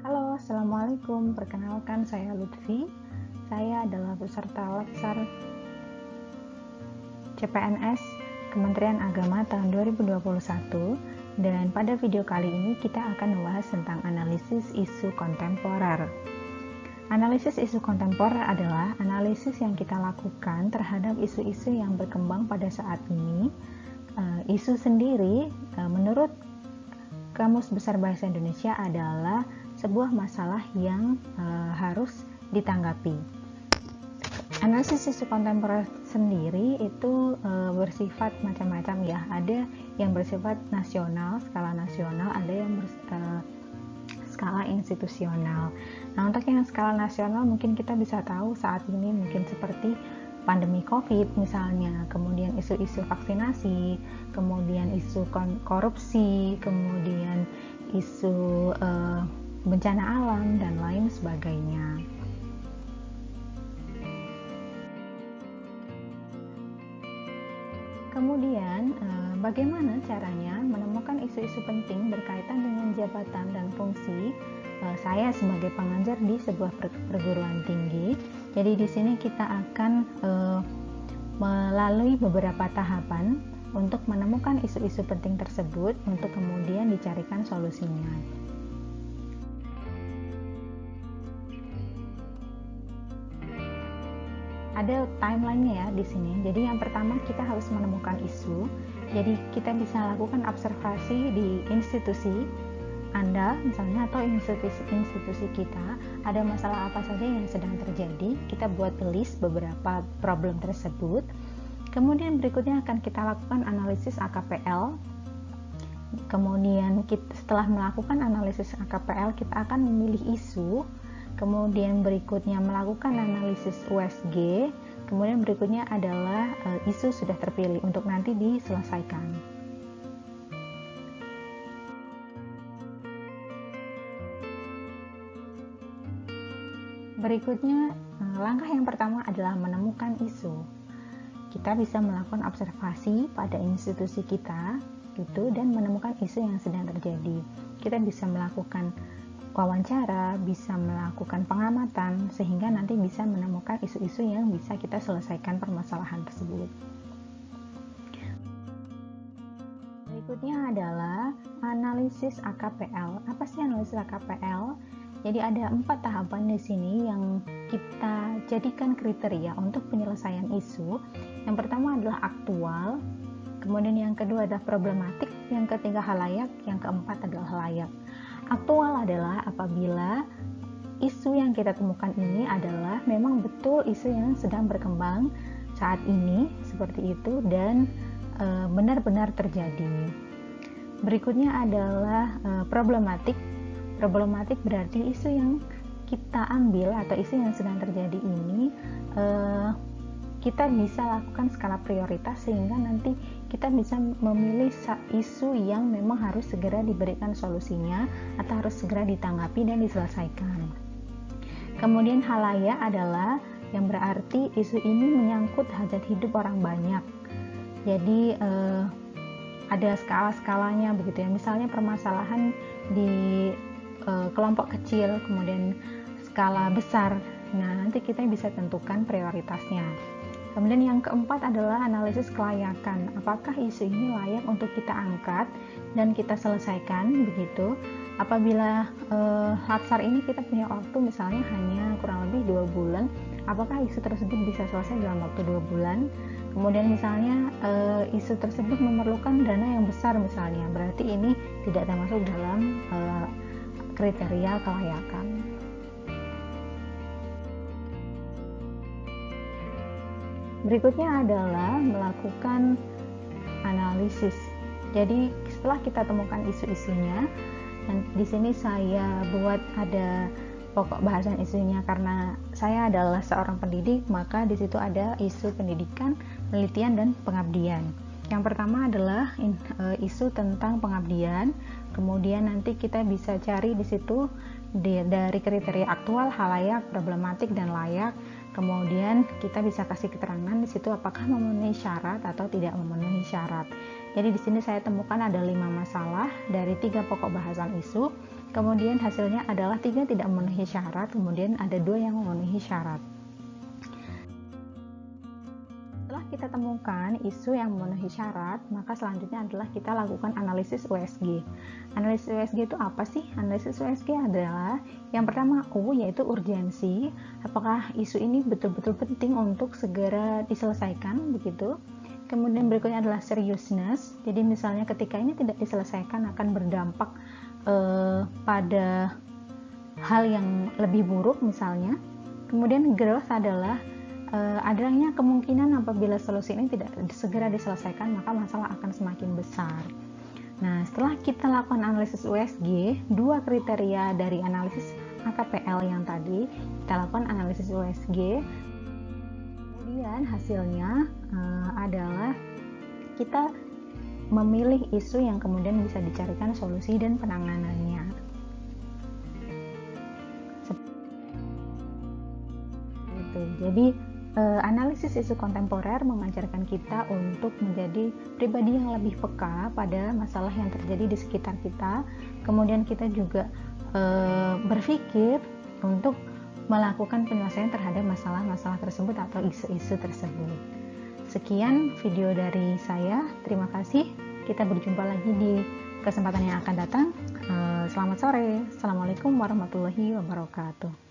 Halo, Assalamualaikum. Perkenalkan, saya Lutfi. Saya adalah peserta Latsar CPNS Kementerian Agama tahun 2021, dan pada video kali ini kita akan membahas tentang analisis isu kontemporer. Analisis isu kontemporer adalah analisis yang kita lakukan terhadap isu-isu yang berkembang pada saat ini. Isu sendiri, menurut Kamus Besar Bahasa Indonesia, adalah sebuah masalah yang harus ditanggapi. Analisis isu kontemporer sendiri itu bersifat macam-macam ya. Ada yang bersifat nasional, skala nasional, ada yang skala institusional. Nah, untuk yang skala nasional mungkin kita bisa tahu saat ini mungkin seperti pandemi COVID misalnya, kemudian isu-isu vaksinasi, kemudian isu korupsi, kemudian isu bencana alam, dan lain sebagainya. Kemudian, bagaimana caranya menemukan isu-isu penting berkaitan dengan jabatan dan fungsi saya sebagai pengajar di sebuah perguruan tinggi. Jadi di sini kita akan melalui beberapa tahapan untuk menemukan isu-isu penting tersebut untuk kemudian dicarikan solusinya. Ada timeline-nya ya di sini. Jadi yang pertama kita harus menemukan isu. Jadi kita bisa lakukan observasi di institusi Anda misalnya atau institusi kita, ada masalah apa saja yang sedang terjadi. Kita buat list beberapa problem tersebut. Kemudian berikutnya akan kita lakukan analisis AKPL. Kemudian setelah melakukan analisis AKPL, kita akan memilih isu. Kemudian berikutnya melakukan analisis USG. Kemudian berikutnya adalah isu sudah terpilih untuk nanti diselesaikan. Berikutnya, langkah yang pertama adalah menemukan isu. Kita bisa melakukan observasi pada institusi kita gitu dan menemukan isu yang sedang terjadi. Kita bisa melakukan wawancara, bisa melakukan pengamatan, sehingga nanti bisa menemukan isu-isu yang bisa kita selesaikan permasalahan tersebut. Berikutnya adalah analisis AKPL. Apa sih analisis AKPL? Jadi ada 4 tahapan di sini yang kita jadikan kriteria untuk penyelesaian isu. Yang pertama adalah aktual, kemudian yang kedua adalah problematik, yang ketiga halayak, yang keempat adalah layak. Aktual adalah apabila isu yang kita temukan ini adalah memang betul isu yang sedang berkembang saat ini seperti itu dan benar-benar terjadi. Berikutnya adalah problematik. Problematik berarti isu yang kita ambil atau isu yang sedang terjadi ini kita bisa lakukan skala prioritas sehingga nanti kita bisa memilih isu yang memang harus segera diberikan solusinya atau harus segera ditanggapi dan diselesaikan. Kemudian halayak adalah yang berarti isu ini menyangkut hajat hidup orang banyak. Jadi ada skala-skalanya begitu ya. Misalnya permasalahan di kelompok kecil, kemudian skala besar. Nah, nanti kita bisa tentukan prioritasnya. Kemudian yang keempat adalah analisis kelayakan. Apakah isu ini layak untuk kita angkat dan kita selesaikan begitu? Apabila latsar ini kita punya waktu misalnya hanya kurang lebih 2 bulan, apakah isu tersebut bisa selesai dalam waktu 2 bulan? Kemudian misalnya isu tersebut memerlukan dana yang besar misalnya, berarti ini tidak termasuk dalam kriteria kelayakan. Berikutnya adalah melakukan analisis. Jadi setelah kita temukan isu-isunya, dan di sini saya buat ada pokok bahasan isunya karena saya adalah seorang pendidik, maka di situ ada isu pendidikan, penelitian, dan pengabdian. Yang pertama adalah isu tentang pengabdian. Kemudian nanti kita bisa cari di situ dari kriteria aktual, halayak, problematik, dan layak. Kemudian kita bisa kasih keterangan di situ apakah memenuhi syarat atau tidak memenuhi syarat. Jadi di sini saya temukan ada 5 masalah dari 3 pokok bahasan isu. Kemudian hasilnya adalah 3 tidak memenuhi syarat, kemudian ada 2 yang memenuhi syarat. Setelah kita temukan isu yang memenuhi syarat, maka selanjutnya adalah kita lakukan analisis USG. Analisis USG itu apa sih? Analisis USG adalah yang pertama U, yaitu urgensi. Apakah isu ini betul-betul penting untuk segera diselesaikan, begitu? Kemudian berikutnya adalah seriousness. Jadi misalnya ketika ini tidak diselesaikan akan berdampak pada hal yang lebih buruk misalnya. Kemudian growth adalah adanya kemungkinan apabila solusi ini tidak segera diselesaikan maka masalah akan semakin besar. Nah, setelah kita lakukan analisis USG, 2 kriteria dari analisis AKPL yang tadi, kita lakukan analisis USG. Kemudian hasilnya adalah kita memilih isu yang kemudian bisa dicarikan solusi dan penanganannya. Jadi analisis isu kontemporer mengajarkan kita untuk menjadi pribadi yang lebih peka pada masalah yang terjadi di sekitar kita. Kemudian kita juga berpikir untuk melakukan penyelesaian terhadap masalah-masalah tersebut atau isu-isu tersebut. Sekian video dari saya. Terima kasih. Kita berjumpa lagi di kesempatan yang akan datang. Selamat sore. Assalamualaikum warahmatullahi wabarakatuh.